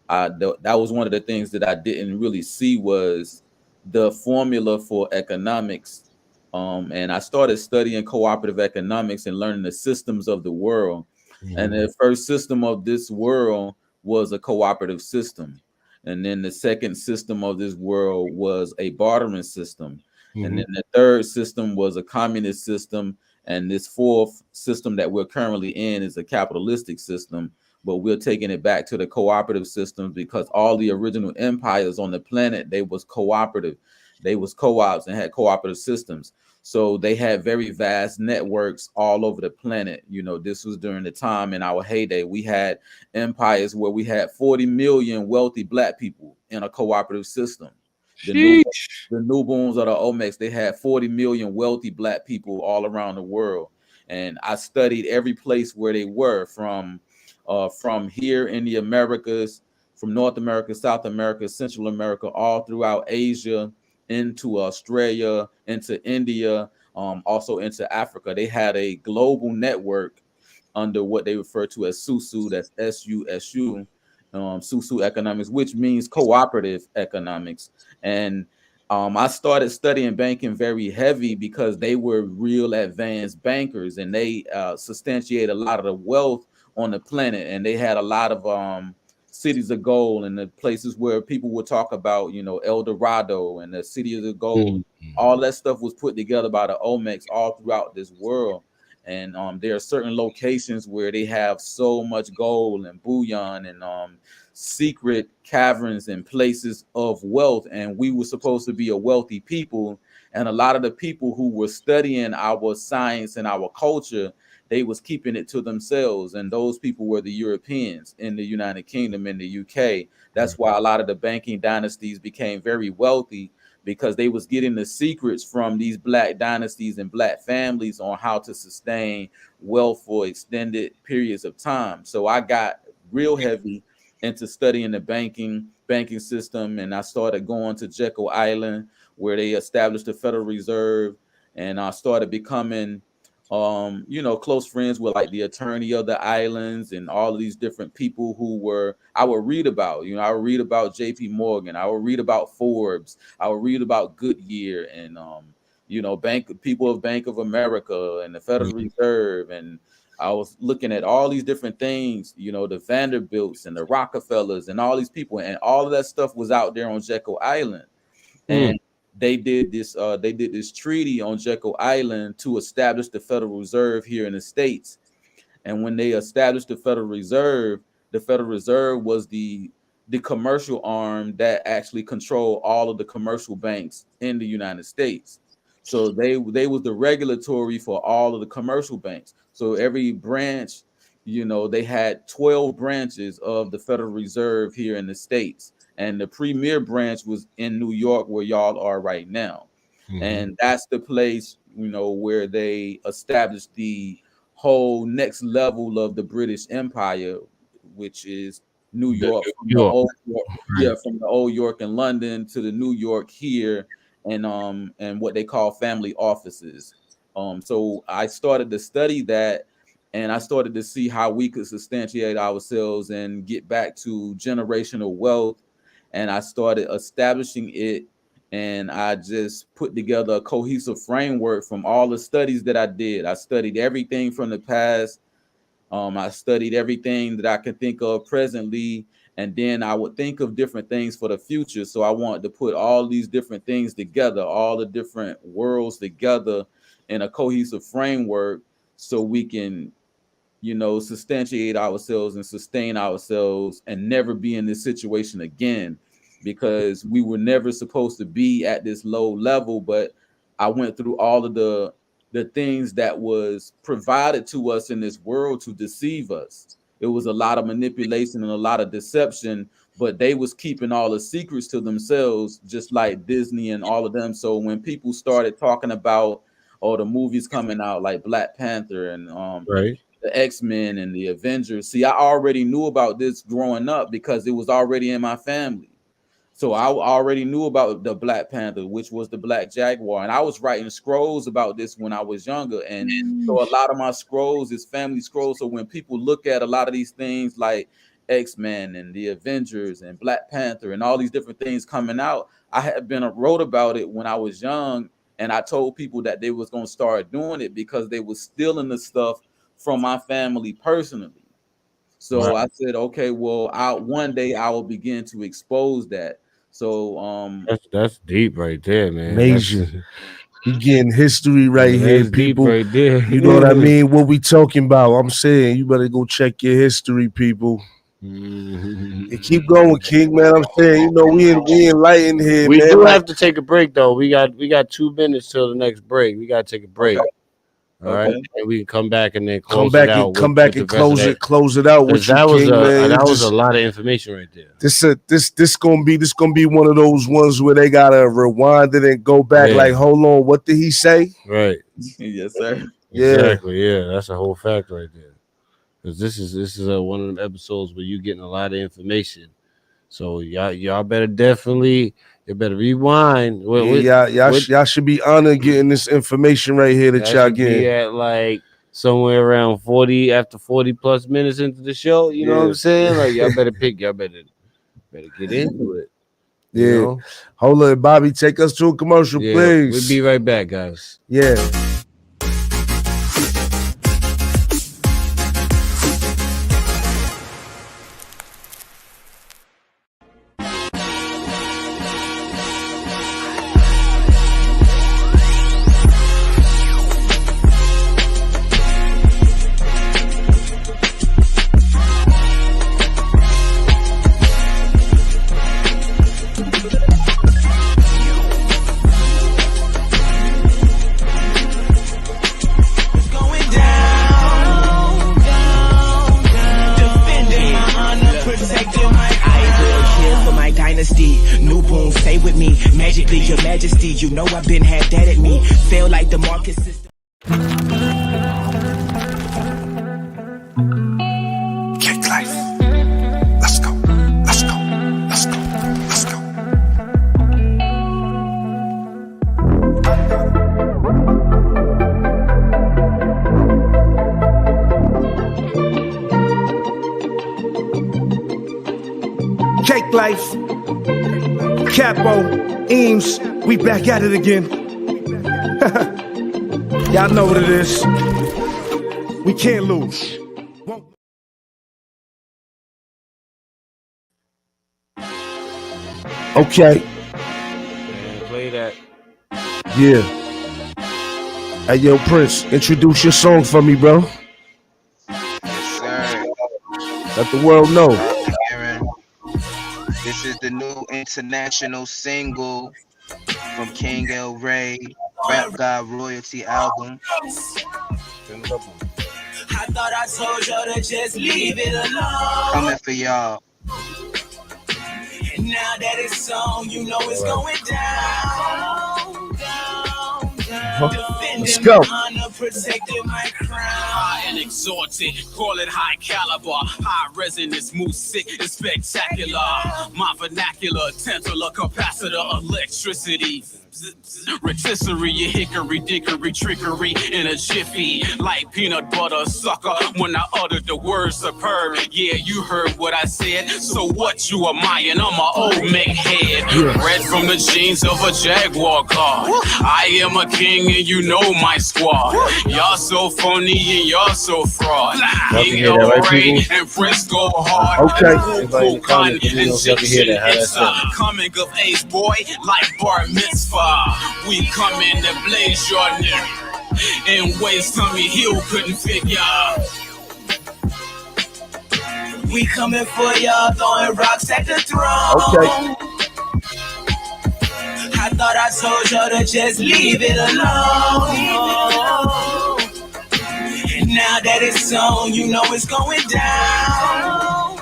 that was one of the things that I didn't really see was the formula for economics. And I started studying cooperative economics and learning the systems of the world. And Mhm, the first system of this world was a cooperative system. And then the second system of this world was a bartering system. And mhm, then the third system was a communist system. And this fourth system that we're currently in is a capitalistic system, but we're taking it back to the cooperative systems because all the original empires on the planet, they was cooperative. They was co-ops and had cooperative systems. So they had very vast networks all over the planet. This was during the time in our heyday. We had empires where we had 40 million wealthy black people in a cooperative system. The new sheesh. the newborns of the Olmecs, they had 40 million wealthy black people all around the world. And I studied every place where they were, from here in the Americas, from North America, South America, Central America, all throughout Asia, into Australia, into India, also into Africa. They had a global network under what they refer to as SUSU, that's SUSU, SUSU economics, which means cooperative economics. And I started studying banking very heavy because they were real advanced bankers, and they substantiate a lot of the wealth on the planet, and they had a lot of cities of gold, and the places where people would talk about, El Dorado and the city of the gold. Mhm, All that stuff was put together by the Olmecs all throughout this world. And there are certain locations where they have so much gold and bullion and secret caverns and places of wealth. And we were supposed to be a wealthy people. And a lot of the people who were studying our science and our culture, they was keeping it to themselves. And those people were the Europeans in the United Kingdom and the UK. That's why a lot of the banking dynasties became very wealthy, because they was getting the secrets from these black dynasties and black families on how to sustain wealth for extended periods of time. So I got real heavy into studying the banking system, and I started going to Jekyll Island where they established the Federal Reserve, and I started becoming close friends with like the attorney of the islands and all of these different people who were I would read about. I would read about JP Morgan, I would read about Forbes, I would read about Goodyear, and Bank of America and the Federal mhm, Reserve. And I was looking at all these different things, the Vanderbilts and the Rockefellers and all these people, and all of that stuff was out there on Jekyll Island. mm, And they did this treaty on Jekyll Island to establish the Federal Reserve here in the States. And when they established the Federal Reserve was the commercial arm that actually controlled all of the commercial banks in the United States. So they was the regulatory for all of the commercial banks. So every branch, they had 12 branches of the Federal Reserve here in the States. And the premier branch was in New York, where y'all are right now. mhm. And that's the place, where they established the whole next level of the British Empire, which is New The York, New from the York, old York, right? yeah, from the old York and London to the New York here, and what they call family offices. So I started to study that, And I started to see how we could substantiate ourselves and get back to generational wealth. And I started establishing it. And I just put together a cohesive framework from all the studies that I did. I studied everything from the past. I studied everything that I could think of presently. And then I would think of different things for the future. So I wanted to put all these different things together, all the different worlds together in a cohesive framework so we can, substantiate ourselves and sustain ourselves and never be in this situation again, because we were never supposed to be at this low level. But I went through all of the things that was provided to us in this world to deceive us. It was a lot of manipulation and a lot of deception, but they was keeping all the secrets to themselves, just like Disney and all of them. So when people started talking about all the movies coming out like Black Panther and Right. the X-Men and the Avengers. See, I already knew about this growing up because it was already in my family. So I already knew about the Black Panther, which was the Black Jaguar. And I was writing scrolls about this when I was younger. And so a lot of my scrolls is family scrolls. So when people look at a lot of these things like X-Men and the Avengers and Black Panther and all these different things coming out, I had been wrote about it when I was young. And I told people that they was going to start doing it because they was stealing the stuff from my family personally. So I said, okay, well, one day I will begin to expose that. So That's deep right there, man. Amazing. You getting history right here, That's deep people. right there. You know what I mean? What we talking about? I'm saying you better go check your history, people. And keep going, King, man. I'm saying, we enlightened here, We man. do have to take a break though. We got 2 minutes till the next break. We gotta take a break. Okay. All right, and we can come back and then come close back it out. and come back and close it out with you, that was King, man. that was a lot of information right there. This gonna be one of those ones where they gotta rewind it and go back. Yeah. Like, hold on, what did he say? Right. Yes, sir. Yeah. Exactly. Yeah, that's a whole fact right there. Because this is one of them episodes where you getting a lot of information. So y'all better definitely. You better rewind. Y'all should be honored getting this information right here that y'all getting. Be at like somewhere around 40 after 40 plus minutes into the show. You know what I'm saying? Like y'all better get into it. Yeah. You know? Hold on, Bobby. Take us to a commercial, please. We'll be right back, guys. Yeah. You know I've been had that at me. Feel like the market system. Kick life. Let's go. Let's go. Let's go. Let's go. Cake life. Capo. Eames, we back at it again. Y'all know what it is. We can't lose. Okay. Man, play that. Yeah. Hey, yo, Prince, introduce your song for me, bro. Yes, sir. Let the world know. This is the new international single from King El-Rey, Rap God Royalty album. I thought I told you to just leave it alone. Coming for y'all. And now that it's on, you know it's going down, down, down. Let's go. Protecting my crown. High and exalted, call it high caliber. High resonance, move sick and spectacular. My vernacular, templar capacitor, electricity. Rotisserie, hickory, dickory, trickery in a jiffy, like peanut butter sucker. When I uttered the word superb, yeah, you heard what I said. So what you admiring? I'm a old Mac head, bred from the genes of a Jaguar car. I am a king and you know my squad. Y'all so phony and y'all so fraud. King El-Rey and Prince go hard. Okay. Everybody in the comments, let me know if y'all can hear that. How that It's a sound? coming of age, boy, like bar mitzvah. We come in to blaze your neck in ways Tommy Hill couldn't figure. We coming for y'all, throwing rocks at the throne. Okay. I thought I told y'all to just leave it alone. And now that it's on, you know it's going down.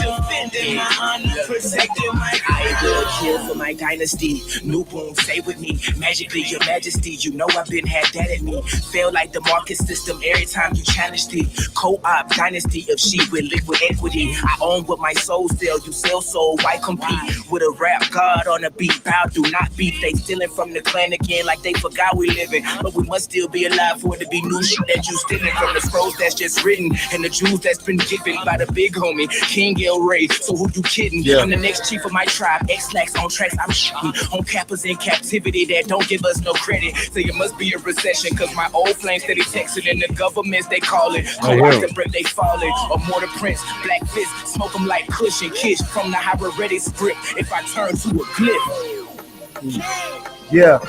Defending my honor, protecting my I will kill for my dynasty. New boom, stay with me. Magically, your majesty. You know I've been had that at me. Feel like the market system every time you challenge the co-op dynasty of sheep with liquid equity. I own what my soul sell. You sell soul. Why compete with a rap god on a beat? Bout do not beat. They stealing from the clan again like they forgot we living. But we must still be alive for it to be new shit that you stealing from the scrolls that's just written and the jewels that's been given by the big homie King El-Rey. So who you kidding? Yeah. I'm the next chief of my tribe. X-Lax on tracks. I'm shooting on cappers in captivity that don't give us no credit. So it must be a recession cause my old flames steady texting and the governments they call it. Co-ops the breath they falling. Or more the prince. Black fist. Smoke them like Kush and Kish from the Hybrid script. If I turn to a glyph. Yeah.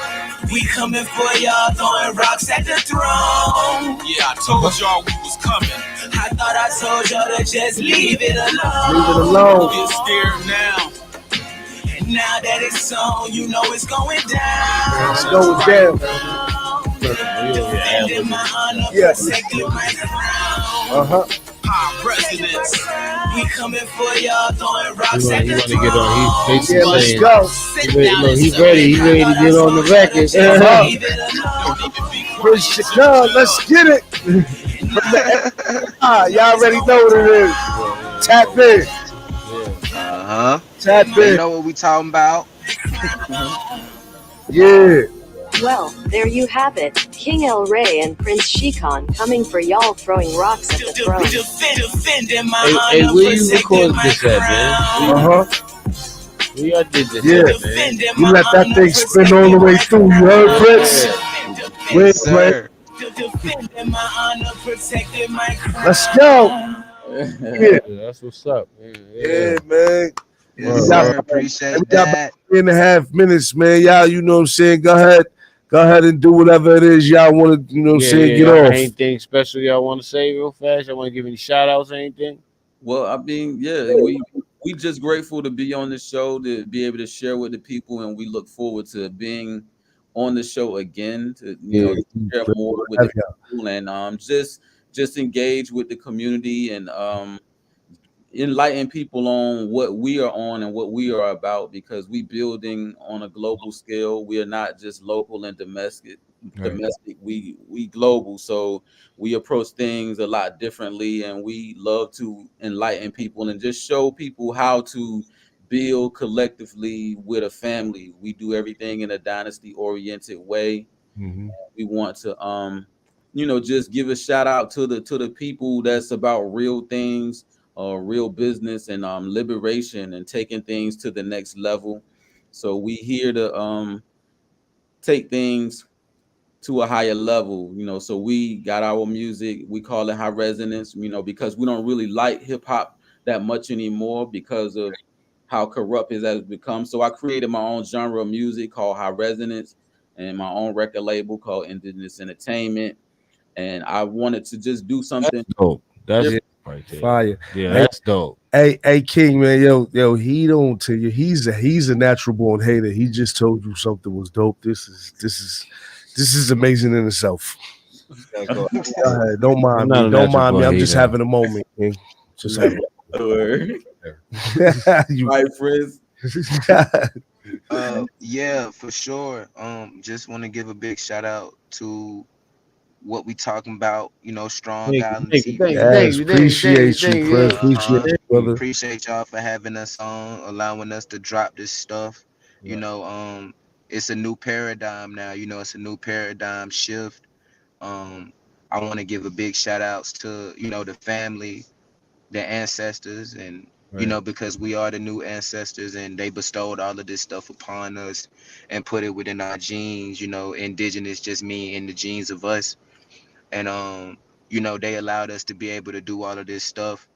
We coming for y'all, throwing rocks at the throne. Yeah, I told y'all we was coming. I thought I told y'all to just leave it alone. Leave it alone. Get scared now. And now that it's on, you know it's going down. It's going down. Defending my honor, Yes. protecting my crown. High residence. We coming for y'all, throwing rocks at He the want to get on. He's Yeah, basically let's saying, go. He's ready. He's ready to get on the record. Prince Chikan, let's get it. Y'all already know what it is. Tap in. Tap They in. know what we talking about. Yeah. Well, there you have it. King El-Rey and Prince Chikan coming for y'all, throwing rocks at the throne. Defending my Hey, honor, where you protecting recorded my this at, man? Uh-huh. Where y'all did this Yeah. at, man? You let that thing spin all the way through. You heard, Prince? Wait, Yes, sir. Defending my honor, protecting my crown. let's go. Yeah. That's what's up. Yeah, man. Yes, We sir. got Appreciate about that. 3.5 minutes, man. Y'all, you know what I'm saying? Go ahead and do whatever it is y'all want to, you know what I'm saying, get y'all got off. anything special y'all want to say real fast? Y'all want to give any shout outs or anything? Well, I mean, yeah, we just grateful to be on the show, to be able to share with the people, and we look forward to being on the show again to share more with the people and just engage with the community and enlighten people on what we are on and what we are about, because we building on a global scale. We are not just local and domestic. We global, so we approach things a lot differently, and we love to enlighten people and just show people how to build collectively with a family. We do everything in a dynasty oriented way. We want to just give a shout out to the people that's about real things, real business, and liberation and taking things to the next level. So we here to take things to a higher level, so we got our music, we call it high resonance, because we don't really like hip hop that much anymore because of how corrupt it has become. So I created my own genre of music called high resonance and my own record label called Indigenous Entertainment. And I wanted to just do something dope. That's different. right there. Fire. Yeah, Hey, that's dope. Hey, King, man, yo, he don't tell you he's a natural born hater. He just told you something was dope. This is amazing in itself. Go ahead, don't mind I'm not me. a Don't natural mind me. born I'm just hater. having a moment, King. Just having you. Right, friends. Yeah, for sure. Just want to give a big shout out to what we talking about. Strong Island TV. Yes, appreciate you, Prince. Appreciate you, brother. Appreciate y'all for having us on, allowing us to drop this stuff. You know, it's a new paradigm now. You know, it's a new paradigm shift. I want to give a big shout outs to, you know, the family, the ancestors, and you know, because we are the new ancestors and they bestowed all of this stuff upon us and put it within our genes. You know, indigenous just mean in the genes of us. And you know, they allowed us to be able to do all of this stuff.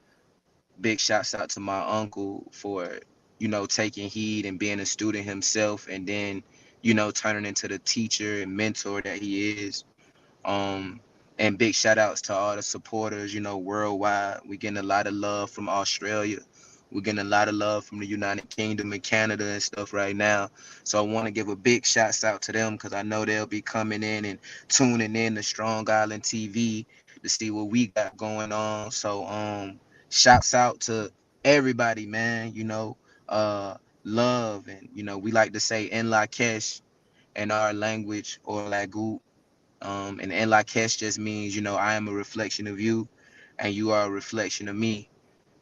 Big shouts out to my uncle for, you know, taking heed and being a student himself, and then, you know, turning into the teacher and mentor that he is. um, and big shout outs to all the supporters, you know, worldwide. We're getting a lot of love from Australia. We're getting a lot of love from the United Kingdom and Canada and stuff right now. So I want to give a big shouts out to them because I know they'll be coming in and tuning in to Strong Island TV to see what we got going on. So shouts out to everybody, man. You know, love, and you know, we like to say in Lakesh in our language, or Lagoot. And Lakesh just means, you know, I am a reflection of you and you are a reflection of me,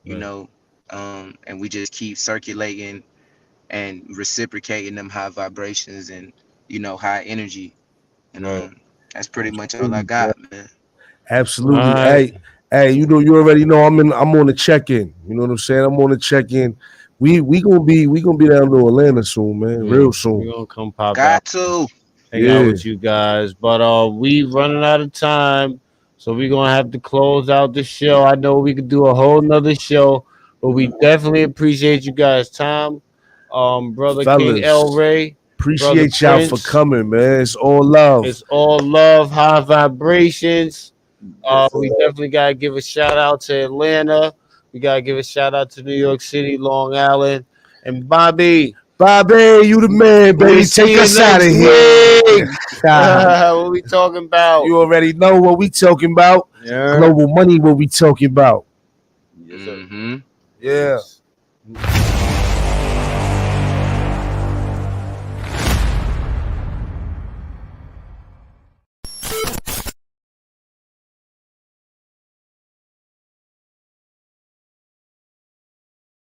you know. And we just keep circulating and reciprocating them high vibrations and, you know, high energy. And that's pretty much all I got, man. Absolutely. Hey, you know, you already know I'm on the check-in. You know what I'm saying? I'm on the check-in. We gonna be down to Atlanta soon, man. Real soon. We're gonna come pop Got out. to. Hang out with you guys. But we running out of time. So we're gonna have to close out the show. I know we could do a whole nother show, but we definitely appreciate you guys' time. Brother Fellas, King El-Rey. Appreciate y'all for coming, man. It's all love. It's all love, high vibrations. We definitely gotta give a shout out to Atlanta. We gotta give a shout out to New York City, Long Island, and Bobby. Bobby, you the man, baby. Take us out of here. What we talking about? You already know what we talking about. Yeah. Global money, what we talking about. Yes, sir. Yeah.